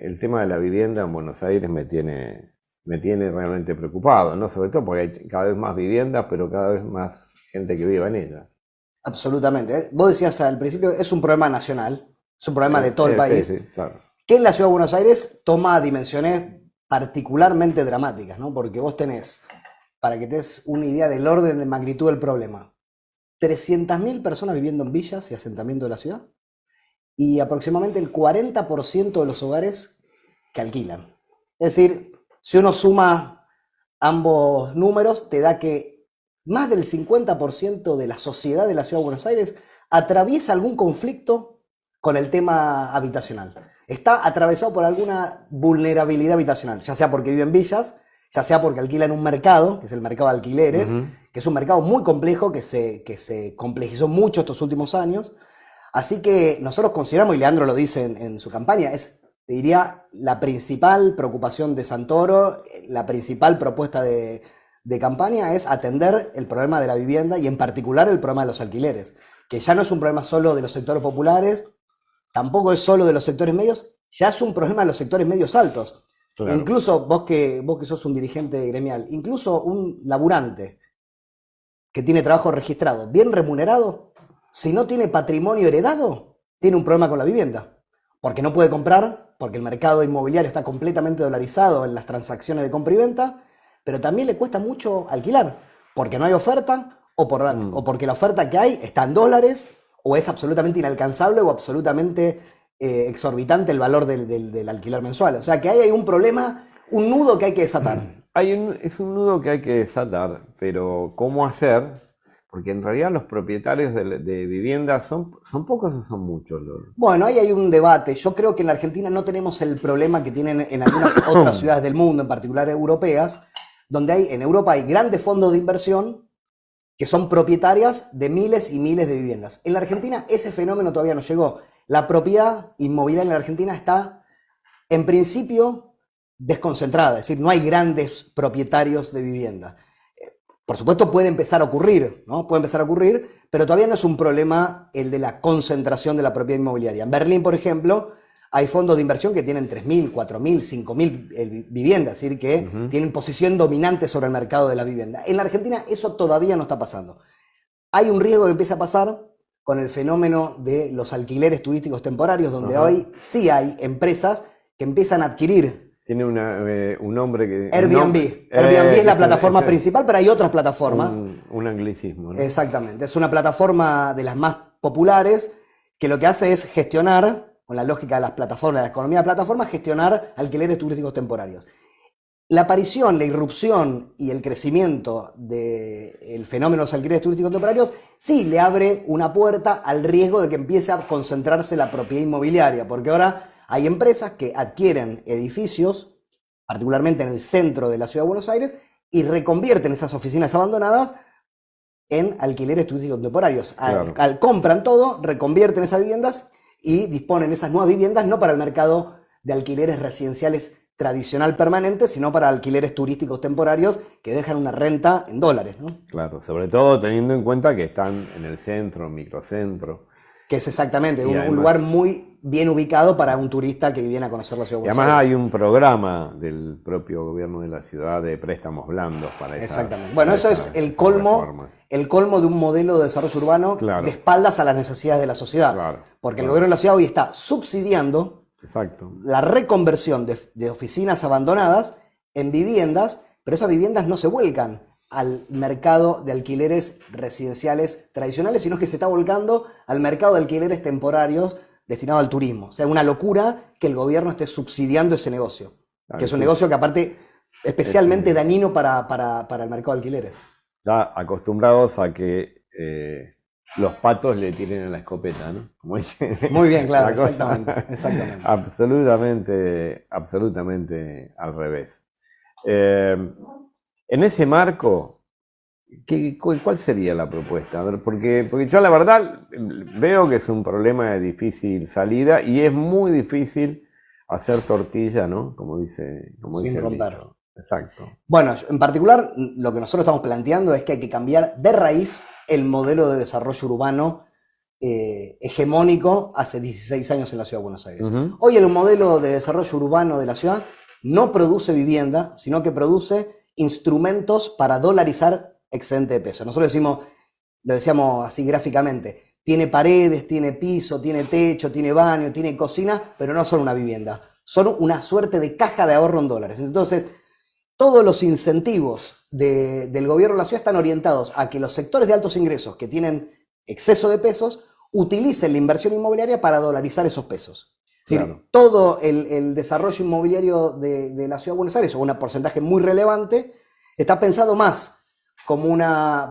El tema de la vivienda en Buenos Aires me tiene realmente preocupado, ¿no? Sobre todo porque hay cada vez más viviendas, pero cada vez más gente que viva en ellas. Absolutamente. Vos decías al principio, es un problema nacional, es un problema de todo el Sí, país, sí, claro. que en la ciudad de Buenos Aires toma dimensiones particularmente dramáticas, ¿no? Porque vos tenés, para que te des una idea del orden de magnitud del problema, 300.000 personas viviendo en villas y asentamientos de la ciudad y aproximadamente el 40% de los hogares que alquilan. Es decir, si uno suma ambos números, te da que más del 50% de la sociedad de la ciudad de Buenos Aires atraviesa algún conflicto con el tema habitacional. Está atravesado por alguna vulnerabilidad habitacional, ya sea porque vive en villas, ya sea porque alquila en un mercado, que es el mercado de alquileres, Ujú. que es un mercado muy complejo, que se complejizó mucho estos últimos años. Así que nosotros consideramos, y Leandro lo dice en su campaña, te diría, la principal preocupación de Santoro, la principal propuesta de campaña es atender el problema de la vivienda y en particular el problema de los alquileres, que ya no es un problema solo de los sectores populares, tampoco es solo de los sectores medios, ya es un problema de los sectores medios altos. Claro. Incluso vos que sos un dirigente gremial, incluso un laburante que tiene trabajo registrado, bien remunerado, si no tiene patrimonio heredado, tiene un problema con la vivienda. Porque no puede comprar, porque el mercado inmobiliario está completamente dolarizado en las transacciones de compra y venta, pero también le cuesta mucho alquilar, porque no hay oferta o Mm. porque la oferta que hay está en dólares o es absolutamente inalcanzable o absolutamente exorbitante el valor del alquiler mensual. O sea que ahí hay un problema, un nudo que hay que desatar. Es un nudo que hay que desatar, pero ¿cómo hacer? Porque en realidad los propietarios de viviendas son pocos o son muchos Bueno, ahí hay un debate. Yo creo que en la Argentina no tenemos el problema que tienen en algunas otras ciudades del mundo, en particular europeas, donde en Europa hay grandes fondos de inversión que son propietarias de miles y miles de viviendas. En la Argentina ese fenómeno todavía no llegó. La propiedad inmobiliaria en la Argentina está, en principio, desconcentrada, es decir, no hay grandes propietarios de vivienda. Por supuesto puede empezar a ocurrir, ¿no? Puede empezar a ocurrir, pero todavía no es un problema el de la concentración de la propiedad inmobiliaria. En Berlín, por ejemplo, hay fondos de inversión que tienen 3.000, 4.000, 5.000 viviendas, es decir, que Ujú. tienen posición dominante sobre el mercado de la vivienda. En la Argentina eso todavía no está pasando. Hay un riesgo que empieza a pasar con el fenómeno de los alquileres turísticos temporarios, donde Ajá. hoy sí hay empresas que empiezan a adquirir Tiene un nombre un nombre, Airbnb. Airbnb es la plataforma ese es principal, pero hay otras plataformas. un anglicismo, ¿no? Exactamente, es una plataforma de las más populares que lo que hace es gestionar, con la lógica de las plataformas, de la economía de plataformas, gestionar alquileres turísticos temporarios. La aparición, la irrupción y el crecimiento del fenómeno de los alquileres turísticos temporarios sí le abre una puerta al riesgo de que empiece a concentrarse la propiedad inmobiliaria, porque ahora hay empresas que adquieren edificios, particularmente en el centro de la ciudad de Buenos Aires, y reconvierten esas oficinas abandonadas en alquileres turísticos temporarios. Claro. Compran todo, reconvierten esas viviendas y disponen esas nuevas viviendas no para el mercado de alquileres residenciales tradicional permanente, sino para alquileres turísticos temporarios que dejan una renta en dólares, ¿no? Claro, sobre todo teniendo en cuenta que están en el centro, microcentro, Que es exactamente y un además, lugar muy bien ubicado para un turista que viene a conocer la ciudad de y Buenos además hay Aires. un programa del propio gobierno de la ciudad de préstamos blandos Exactamente. Bueno, para eso es esas reformas. el colmo de un modelo de desarrollo urbano de Claro, espaldas a las necesidades de la sociedad. claro, Porque el claro, gobierno de la ciudad hoy está subsidiando exacto. la reconversión de oficinas abandonadas en viviendas, pero esas viviendas no se vuelcan al mercado de alquileres residenciales tradicionales, sino que se está volcando al mercado de alquileres temporarios destinado al turismo. O sea, una locura que el gobierno esté subsidiando ese negocio, que Claro, es un negocio que aparte es especialmente dañino para el mercado de alquileres. ya acostumbrados a que los patos le tiren a la escopeta, ¿no? Como dice Muy bien, claro, la cosa, exactamente, exactamente. absolutamente, absolutamente al revés. Eh, en ese marco, ¿cuál sería la propuesta? A ver, porque yo la verdad veo que es un problema de difícil salida y es muy difícil hacer tortilla, ¿no? Como Sin dice el romper. dicho. Exacto. Bueno, en particular lo que nosotros estamos planteando es que hay que cambiar de raíz el modelo de desarrollo urbano hegemónico hace 16 años en la Ciudad de Buenos Aires. Ujú. Hoy el modelo de desarrollo urbano de la ciudad no produce vivienda, sino que produce instrumentos para dolarizar excedente de peso. Nosotros lo decíamos así gráficamente, tiene paredes, tiene piso, tiene techo, tiene baño, tiene cocina, pero no son una vivienda, son una suerte de caja de ahorro en dólares. Entonces, todos los incentivos del gobierno de la ciudad están orientados a que los sectores de altos ingresos que tienen exceso de pesos utilicen la inversión inmobiliaria para dolarizar esos pesos. Es decir, Claro. todo el desarrollo inmobiliario de la Ciudad de Buenos Aires, o un porcentaje muy relevante, está pensado más como un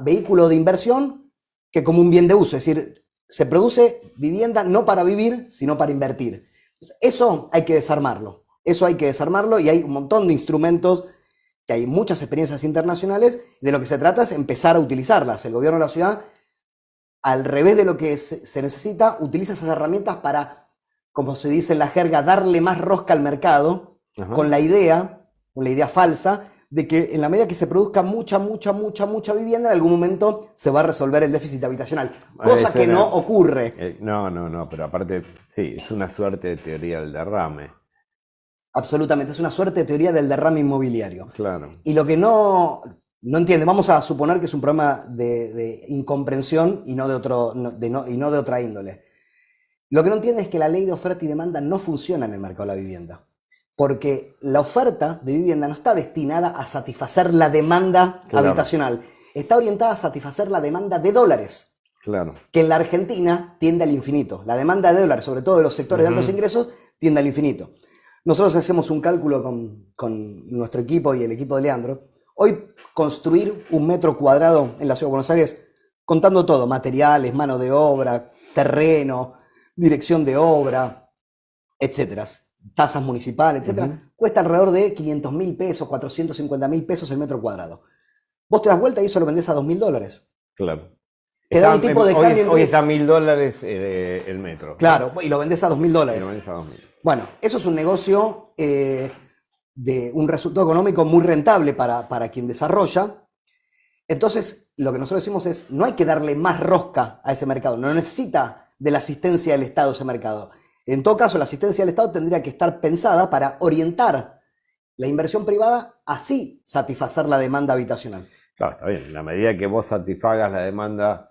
vehículo de inversión que como un bien de uso. Es decir, se produce vivienda no para vivir, sino para invertir. Eso hay que desarmarlo. Eso hay que desarmarlo y hay un montón de instrumentos que hay muchas experiencias internacionales. De lo que se trata es empezar a utilizarlas. El gobierno de la ciudad, al revés de lo que se necesita, utiliza esas herramientas para, como se dice en la jerga, darle más rosca al mercado, Ajá. con la idea falsa, de que en la medida que se produzca mucha vivienda, en algún momento se va a resolver el déficit habitacional. Cosa Ese que era- no ocurre. No, pero aparte, sí, es una suerte de teoría del derrame. Absolutamente. Es una suerte de teoría del derrame inmobiliario. Claro. Y lo que no entiende, vamos a suponer que es un problema de incomprensión y no de otra índole. Lo que no entiende es que la ley de oferta y demanda no funciona en el mercado de la vivienda. Porque la oferta de vivienda no está destinada a satisfacer la demanda Claro. habitacional. Está orientada a satisfacer la demanda de dólares, Claro. que en la Argentina tiende al infinito. La demanda de dólares, sobre todo de los sectores de altos ingresos, tiende al infinito. Nosotros hacemos un cálculo con nuestro equipo y el equipo de Leandro. Hoy construir 1 metro cuadrado en la Ciudad de Buenos Aires, contando todo, materiales, mano de obra, terreno, dirección de obra, etcétera, tasas municipales, etcétera, cuesta alrededor de 500.000 pesos, 450.000 pesos el metro cuadrado. Vos te das vuelta y eso lo vendés a $2.000. Claro. Te da un tipo de cambio. Hoy está a $1.000 el metro. Claro, y lo vendés a $2.000. Y lo vendés a 2.000. Bueno, eso es un negocio de un resultado económico muy rentable para quien desarrolla. Entonces, lo que nosotros decimos es, no hay que darle más rosca a ese mercado, no necesita de la asistencia del Estado ese mercado. En todo caso, la asistencia del Estado tendría que estar pensada para orientar la inversión privada, así satisfacer la demanda habitacional. Claro, está bien. En la medida que vos satisfagas la demanda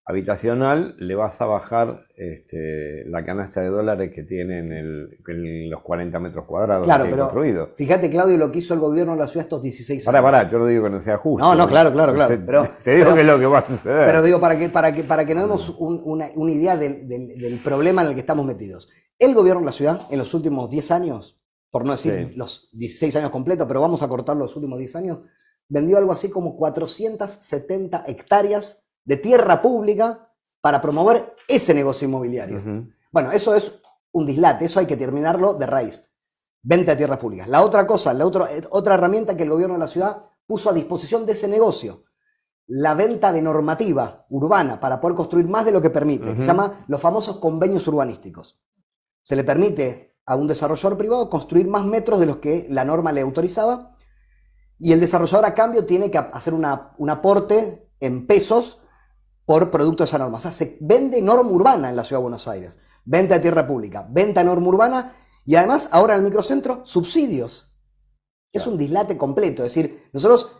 habitacional, le vas a bajar la canasta de dólares que tienen en los 40 metros cuadrados Claro, que hay pero construido. fíjate, Claudio, lo que hizo el gobierno de la ciudad estos 16 años. Pará, yo no digo que no sea justo. No, claro. Te digo que es lo que va a suceder. Pero digo, para que nos demos una idea del problema en el que estamos metidos. El gobierno de la ciudad, en los últimos 10 años, por no decir Sí. los 16 años completos, pero vamos a cortar los últimos 10 años, vendió algo así como 470 hectáreas de tierra pública para promover ese negocio inmobiliario. Ujú. Bueno, eso es un dislate, eso hay que terminarlo de raíz. Venta de tierras públicas. La otra cosa, otra herramienta que el gobierno de la ciudad puso a disposición de ese negocio, la venta de normativa urbana para poder construir más de lo que permite, que se llama los famosos convenios urbanísticos. Se le permite a un desarrollador privado construir más metros de los que la norma le autorizaba, y el desarrollador a cambio tiene que hacer un aporte en pesos por producto de esa norma. O sea, se vende norma urbana en la Ciudad de Buenos Aires. Venta de tierra pública, venta de norma urbana y además ahora en el microcentro, subsidios. Es un dislate completo. Es decir, nosotros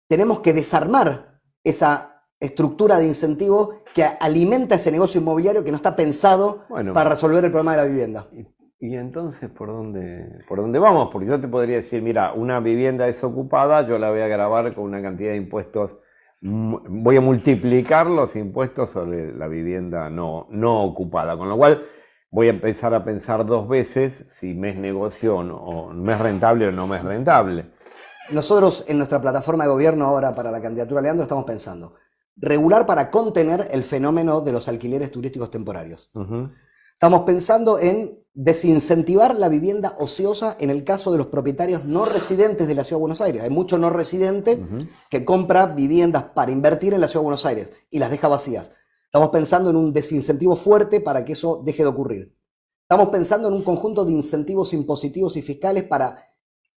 tenemos que desarmar esa estructura de incentivo que alimenta ese negocio inmobiliario que no está pensado para resolver el problema de la vivienda. Y entonces, ¿por dónde vamos? Porque yo te podría decir, mira, una vivienda desocupada, yo la voy a grabar con una cantidad de impuestos, voy a multiplicar los impuestos sobre la vivienda no ocupada, con lo cual voy a empezar a pensar 2 veces si me es negocio o me es rentable o no me es rentable. Nosotros en nuestra plataforma de gobierno ahora para la candidatura de Leandro estamos pensando regular para contener el fenómeno de los alquileres turísticos temporarios. Estamos pensando en desincentivar la vivienda ociosa en el caso de los propietarios no residentes de la Ciudad de Buenos Aires. Hay mucho no residente que compra viviendas para invertir en la Ciudad de Buenos Aires y las deja vacías. Estamos pensando en un desincentivo fuerte para que eso deje de ocurrir. Estamos pensando en un conjunto de incentivos impositivos y fiscales para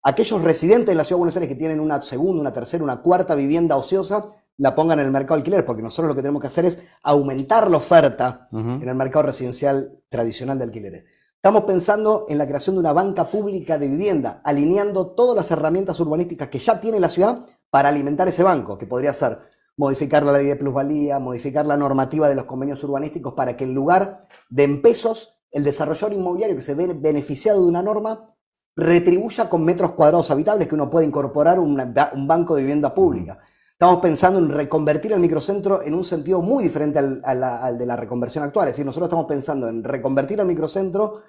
aquellos residentes de la Ciudad de Buenos Aires que tienen una segunda, una tercera, una cuarta vivienda ociosa, la pongan en el mercado de alquiler, porque nosotros lo que tenemos que hacer es aumentar la oferta en el mercado residencial tradicional de alquileres. Estamos pensando en la creación de una banca pública de vivienda, alineando todas las herramientas urbanísticas que ya tiene la ciudad para alimentar ese banco, que podría ser modificar la ley de plusvalía, modificar la normativa de los convenios urbanísticos para que en lugar de en pesos, el desarrollador inmobiliario que se ve beneficiado de una norma retribuya con metros cuadrados habitables que uno puede incorporar un banco de vivienda pública. Estamos pensando en reconvertir el microcentro en un sentido muy diferente al de la reconversión actual. Es decir, nosotros estamos pensando en reconvertir el microcentro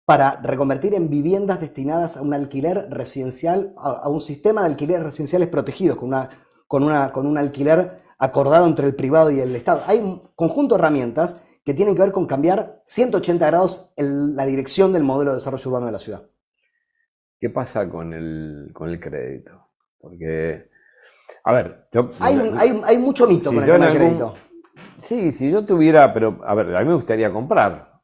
para reconvertir en viviendas destinadas a un alquiler residencial, a un sistema de alquileres residenciales protegidos, con un alquiler acordado entre el privado y el Estado. Hay un conjunto de herramientas que tienen que ver con cambiar 180 grados la dirección del modelo de desarrollo urbano de la ciudad. ¿Qué pasa con el crédito? Porque, a ver, hay mucho mito con el tema del crédito. Sí, si yo tuviera, pero a ver, a mí me gustaría comprar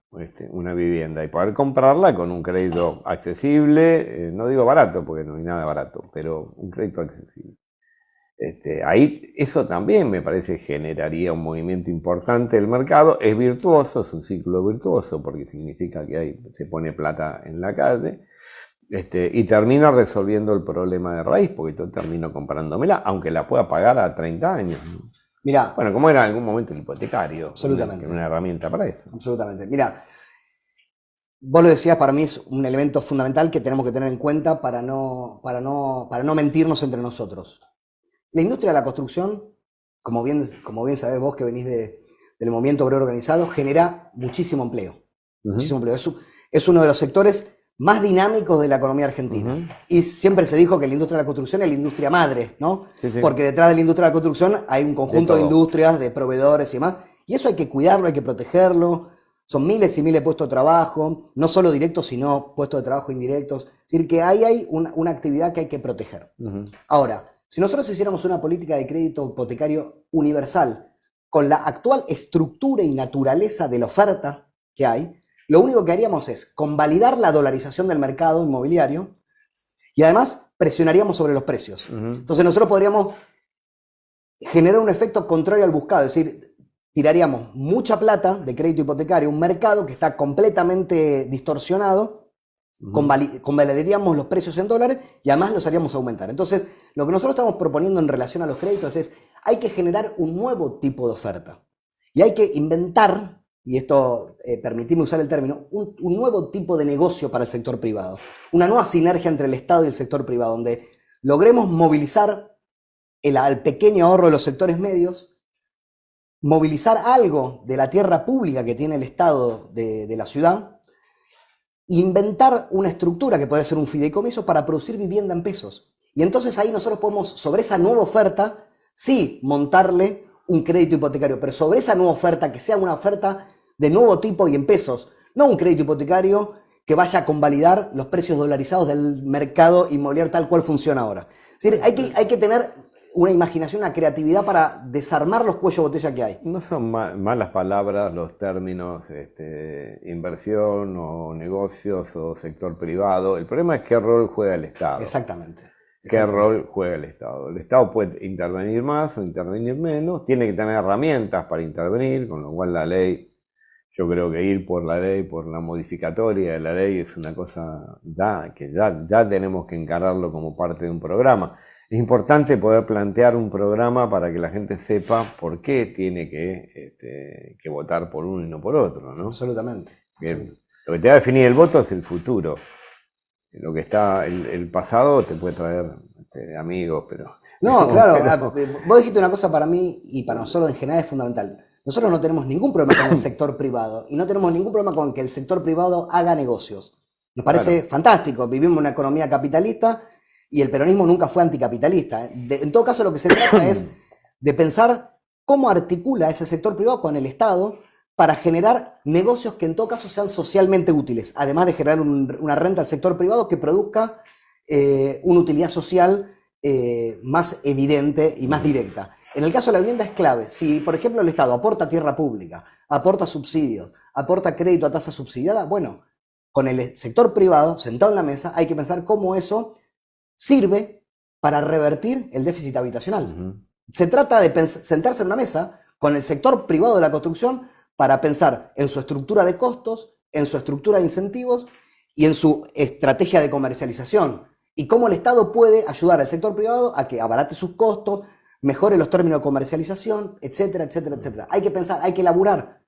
una vivienda y poder comprarla con un crédito accesible, no digo barato, porque no hay nada barato, pero un crédito accesible. Ahí eso también me parece generaría un movimiento importante del mercado. Es virtuoso, es un ciclo virtuoso porque significa que se pone plata en la calle. Y termina resolviendo el problema de raíz, porque yo termino comprándomela, aunque la pueda pagar a 30 años. Mirá, bueno, como era en algún momento el hipotecario. Absolutamente. Una herramienta para eso. Absolutamente. Mirá, vos lo decías, para mí es un elemento fundamental que tenemos que tener en cuenta para no mentirnos entre nosotros. La industria de la construcción, como bien sabés vos que venís del movimiento obrero organizado, genera muchísimo empleo. Muchísimo empleo. Es uno de los sectores más dinámicos de la economía argentina. Y siempre se dijo que la industria de la construcción es la industria madre, ¿no? Sí. Porque detrás de la industria de la construcción hay un conjunto de industrias, de proveedores y demás. Y eso hay que cuidarlo, hay que protegerlo. Son miles y miles de puestos de trabajo, no solo directos, sino puestos de trabajo indirectos. Es decir, que ahí hay una actividad que hay que proteger. Ahora, si nosotros hiciéramos una política de crédito hipotecario universal, con la actual estructura y naturaleza de la oferta que hay, lo único que haríamos es convalidar la dolarización del mercado inmobiliario y además presionaríamos sobre los precios. Entonces nosotros podríamos generar un efecto contrario al buscado, es decir, tiraríamos mucha plata de crédito hipotecario, un mercado que está completamente distorsionado, convalidaríamos los precios en dólares y además los haríamos aumentar. Entonces, lo que nosotros estamos proponiendo en relación a los créditos es, hay que generar un nuevo tipo de oferta y hay que inventar, y esto, permitime usar el término, un nuevo tipo de negocio para el sector privado. Una nueva sinergia entre el Estado y el sector privado, donde logremos movilizar al pequeño ahorro de los sectores medios, movilizar algo de la tierra pública que tiene el Estado de la ciudad, e inventar una estructura que puede ser un fideicomiso para producir vivienda en pesos. Y entonces ahí nosotros podemos, sobre esa nueva oferta, sí, montarle un crédito hipotecario, pero sobre esa nueva oferta, que sea una oferta de nuevo tipo y en pesos, no un crédito hipotecario que vaya a convalidar los precios dolarizados del mercado inmobiliario tal cual funciona ahora. Es decir, hay que tener una imaginación, una creatividad para desarmar los cuellos de botella que hay. No son malas palabras los términos inversión o negocios o sector privado. El problema es qué rol juega el Estado. Exactamente. ¿Qué rol juega el Estado? El Estado puede intervenir más o intervenir menos, tiene que tener herramientas para intervenir, con lo cual la ley, yo creo que ir por la ley, por la modificatoria de la ley es una cosa que ya tenemos que encararlo como parte de un programa. Es importante poder plantear un programa para que la gente sepa por qué tiene que votar por uno y no por otro, ¿no? Absolutamente. Bien. Lo que te va a definir el voto es el futuro. Lo que está, el pasado te puede traer amigos, pero... No, claro, vos dijiste una cosa para mí y para nosotros en general es fundamental. Nosotros no tenemos ningún problema con el sector privado y no tenemos ningún problema con que el sector privado haga negocios. Nos parece fantástico, vivimos en una economía capitalista y el peronismo nunca fue anticapitalista. En todo caso, lo que se trata es de pensar cómo articula ese sector privado con el Estado para generar negocios que en todo caso sean socialmente útiles, además de generar una renta al sector privado que produzca una utilidad social más evidente y más directa. En el caso de la vivienda es clave. Si, por ejemplo, el Estado aporta tierra pública, aporta subsidios, aporta crédito a tasa subsidiada, bueno, con el sector privado sentado en la mesa hay que pensar cómo eso sirve para revertir el déficit habitacional. Ujú. Se trata de sentarse en una mesa con el sector privado de la construcción para pensar en su estructura de costos, en su estructura de incentivos y en su estrategia de comercialización. Y cómo el Estado puede ayudar al sector privado a que abarate sus costos, mejore los términos de comercialización, etcétera, etcétera, etcétera. Hay que pensar, hay que laburar,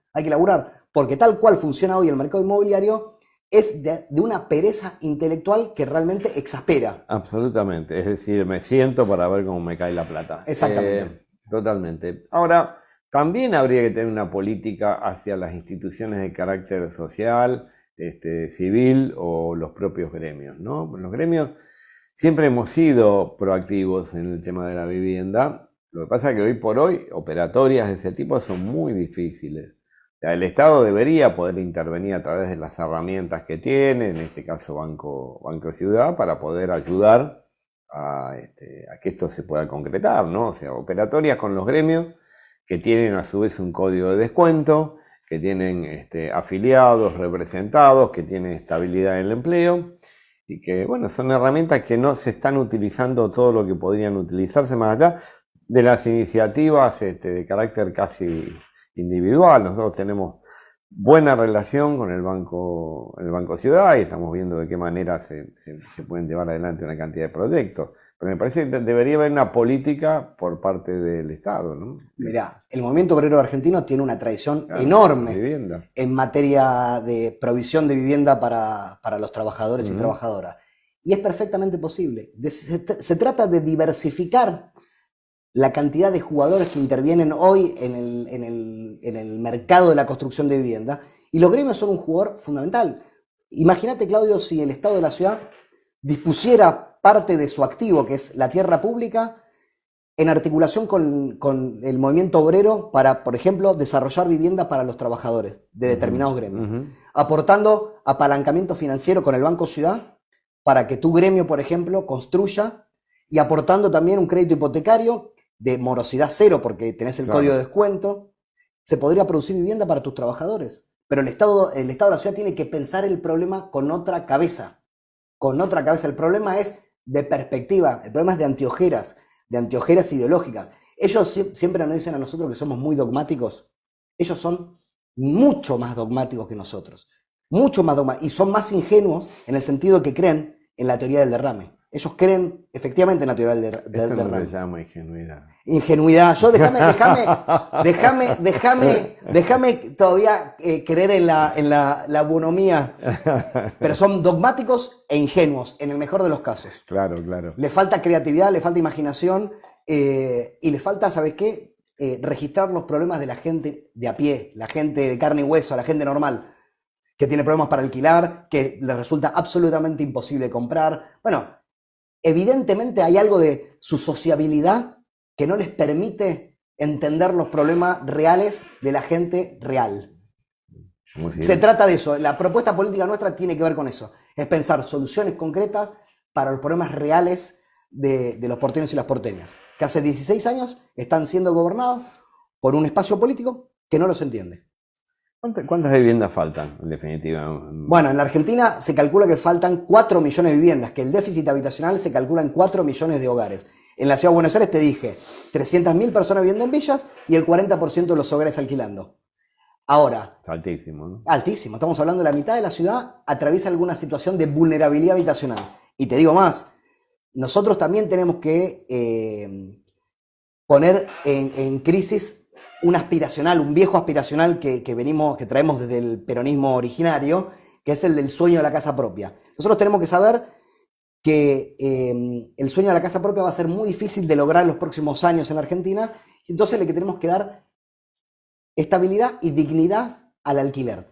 porque tal cual funciona hoy el mercado inmobiliario es de una pereza intelectual que realmente exaspera. Absolutamente. Es decir, me siento para ver cómo me cae la plata. Exactamente. Totalmente. Ahora, también habría que tener una política hacia las instituciones de carácter social, civil o los propios gremios, ¿no? Los gremios siempre hemos sido proactivos en el tema de la vivienda. Lo que pasa es que hoy por hoy operatorias de ese tipo son muy difíciles. O sea, el Estado debería poder intervenir a través de las herramientas que tiene, en este caso Banco Ciudad, para poder ayudar a que esto se pueda concretar, ¿no? O sea, operatorias con los gremios que tienen a su vez un código de descuento, que tienen afiliados, representados, que tienen estabilidad en el empleo y que, bueno, son herramientas que no se están utilizando todo lo que podrían utilizarse más allá de las iniciativas de carácter casi individual. Nosotros tenemos buena relación con el Banco Ciudad y estamos viendo de qué manera se pueden llevar adelante una cantidad de proyectos. Pero me parece que debería haber una política por parte del Estado, ¿no? Mirá, el movimiento obrero argentino tiene una tradición Claro, enorme vivienda. en materia de provisión de vivienda para los trabajadores y trabajadoras. Y es perfectamente posible. Se trata de diversificar la cantidad de jugadores que intervienen hoy en el mercado de la construcción de vivienda. Y los gremios son un jugador fundamental. Imagínate, Claudio, si el Estado de la ciudad dispusiera parte de su activo, que es la tierra pública, en articulación con el movimiento obrero para, por ejemplo, desarrollar vivienda para los trabajadores de determinados gremios, aportando apalancamiento financiero con el Banco Ciudad para que tu gremio, por ejemplo, construya, y aportando también un crédito hipotecario de morosidad cero, porque tenés el código de descuento. Se podría producir vivienda para tus trabajadores, pero el Estado de la ciudad tiene que pensar el problema con otra cabeza. El problema es de perspectiva, el problema es de anteojeras ideológicas. Ellos siempre nos dicen a nosotros que somos muy dogmáticos. Ellos son mucho más dogmáticos que nosotros. Mucho más dogmáticos. Y son más ingenuos en el sentido que creen en la teoría del derrame. Ellos creen efectivamente en la teoría del derrame. Eso no se llama ingenuidad. Ingenuidad. Yo déjame todavía creer en la bonomía. Pero son dogmáticos e ingenuos, en el mejor de los casos. Claro, claro. Le falta creatividad, le falta imaginación y le falta, ¿sabes qué? Registrar los problemas de la gente de a pie, la gente de carne y hueso, la gente normal, que tiene problemas para alquilar, que le resulta absolutamente imposible comprar. Bueno, evidentemente hay algo de su sociabilidad que no les permite entender los problemas reales de la gente real. Se trata de eso. La propuesta política nuestra tiene que ver con eso. Es pensar soluciones concretas para los problemas reales de los porteños y las porteñas, que hace 16 años están siendo gobernados por un espacio político que no los entiende. ¿Cuántas viviendas faltan, en definitiva? Bueno, en la Argentina se calcula que faltan 4 millones de viviendas, que el déficit habitacional se calcula en 4 millones de hogares. En la Ciudad de Buenos Aires te dije, 300.000 personas viviendo en villas y el 40% de los hogares alquilando. Ahora, es altísimo, ¿no? Altísimo, estamos hablando de la mitad de la ciudad atraviesa alguna situación de vulnerabilidad habitacional. Y te digo más, nosotros también tenemos que poner en crisis un aspiracional, un viejo aspiracional que traemos desde el peronismo originario, que es el del sueño de la casa propia. Nosotros tenemos que saber que el sueño de la casa propia va a ser muy difícil de lograr en los próximos años en la Argentina, entonces le tenemos que dar estabilidad y dignidad al alquiler.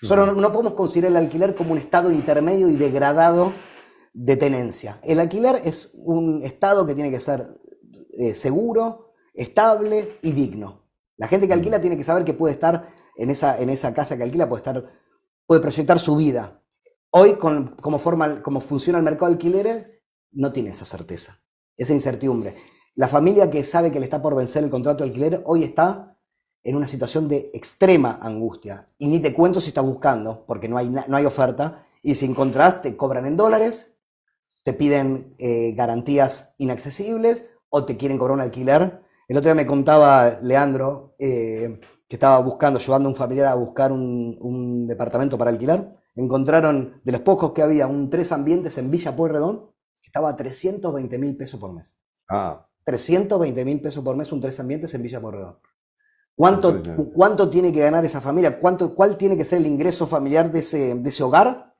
Nosotros no podemos considerar el alquiler como un estado intermedio y degradado de tenencia. El alquiler es un estado que tiene que ser seguro, estable y digno. La gente que alquila tiene que saber que puede estar en esa casa que alquila, puede proyectar su vida. Hoy, como funciona el mercado de alquileres, no tiene esa certeza, esa incertidumbre. La familia que sabe que le está por vencer el contrato de alquiler hoy está en una situación de extrema angustia. Y ni te cuento si está buscando, porque no hay oferta, y si encontrás te cobran en dólares, te piden garantías inaccesibles o te quieren cobrar un alquiler. El otro día me contaba Leandro que estaba ayudando a un familiar a buscar un departamento para alquilar. Encontraron, de los pocos que había, un 3 ambientes en Villa Pueyrredón, que estaba a 320.000 pesos por mes. 320.000 pesos por mes, un 3 ambientes en Villa Pueyrredón. ¿Cuánto tiene que ganar esa familia? ¿Cuál tiene que ser el ingreso familiar de ese hogar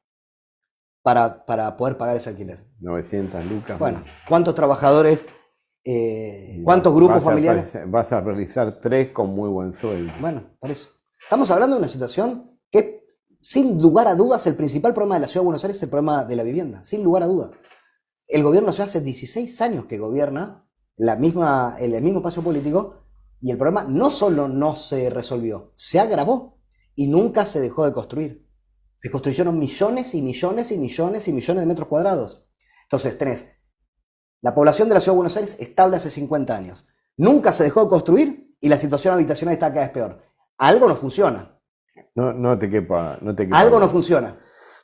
para poder pagar ese alquiler? 900 lucas. Bueno, ¿cuántos trabajadores, cuántos grupos familiares? Vas a realizar 3 con muy buen sueldo. Bueno, por eso. Estamos hablando de una situación que, sin lugar a dudas, el principal problema de la Ciudad de Buenos Aires es el problema de la vivienda. Sin lugar a dudas. El gobierno de la ciudad hace 16 años que gobierna el mismo espacio político y el problema no solo no se resolvió, se agravó y nunca se dejó de construir. Se construyeron millones y millones y millones y millones de metros cuadrados. Entonces tenés la población de la Ciudad de Buenos Aires estable hace 50 años. Nunca se dejó de construir y la situación habitacional está cada vez peor. Algo no funciona. No te quepa Algo no funciona.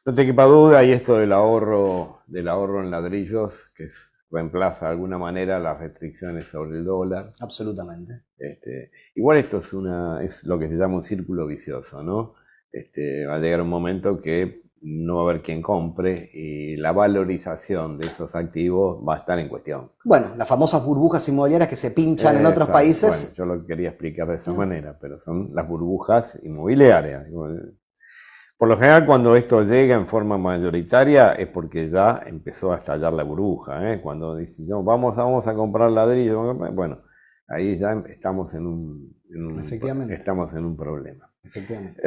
No te quepa duda, y esto del ahorro en ladrillos, que reemplaza de alguna manera las restricciones sobre el dólar. Absolutamente. Igual esto es lo que se llama un círculo vicioso, ¿no? Va a llegar un momento que no va a haber quien compre y la valorización de esos activos va a estar en cuestión. Bueno, las famosas burbujas inmobiliarias que se pinchan en otros países. Bueno, yo lo quería explicar de esa manera, pero son las burbujas inmobiliarias. Por lo general, cuando esto llega en forma mayoritaria es porque ya empezó a estallar la burbuja, ¿eh? Cuando dicen, no, vamos a comprar ladrillo, bueno, ahí ya estamos en un problema. Efectivamente.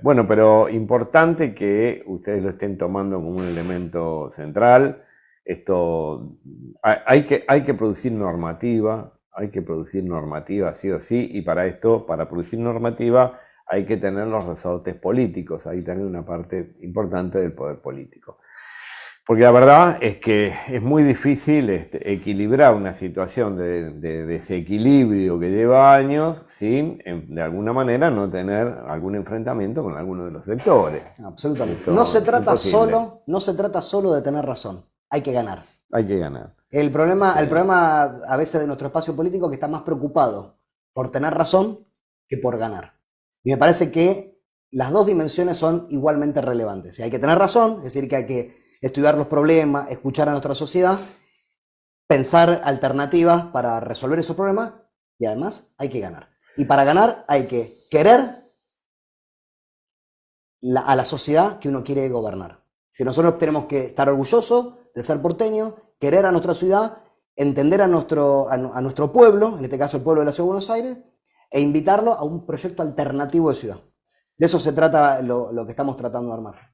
Bueno, pero importante que ustedes lo estén tomando como un elemento central. Esto hay que producir normativa, sí o sí, y para producir normativa, hay que tener los resortes políticos, hay que tener una parte importante del poder político. Porque la verdad es que es muy difícil equilibrar una situación de desequilibrio que lleva años sin, de alguna manera, no tener algún enfrentamiento con alguno de los sectores. Absolutamente. No se trata solo de tener razón, hay que ganar. Hay que ganar. El problema a veces de nuestro espacio político es que está más preocupado por tener razón que por ganar. Y me parece que las dos dimensiones son igualmente relevantes. Y hay que tener razón, es decir, que hay que estudiar los problemas, escuchar a nuestra sociedad, pensar alternativas para resolver esos problemas y además hay que ganar. Y para ganar hay que querer a la sociedad que uno quiere gobernar. Si nosotros tenemos que estar orgullosos de ser porteños, querer a nuestra ciudad, entender a nuestro pueblo, en este caso el pueblo de la Ciudad de Buenos Aires, e invitarlo a un proyecto alternativo de ciudad. De eso se trata lo que estamos tratando de armar.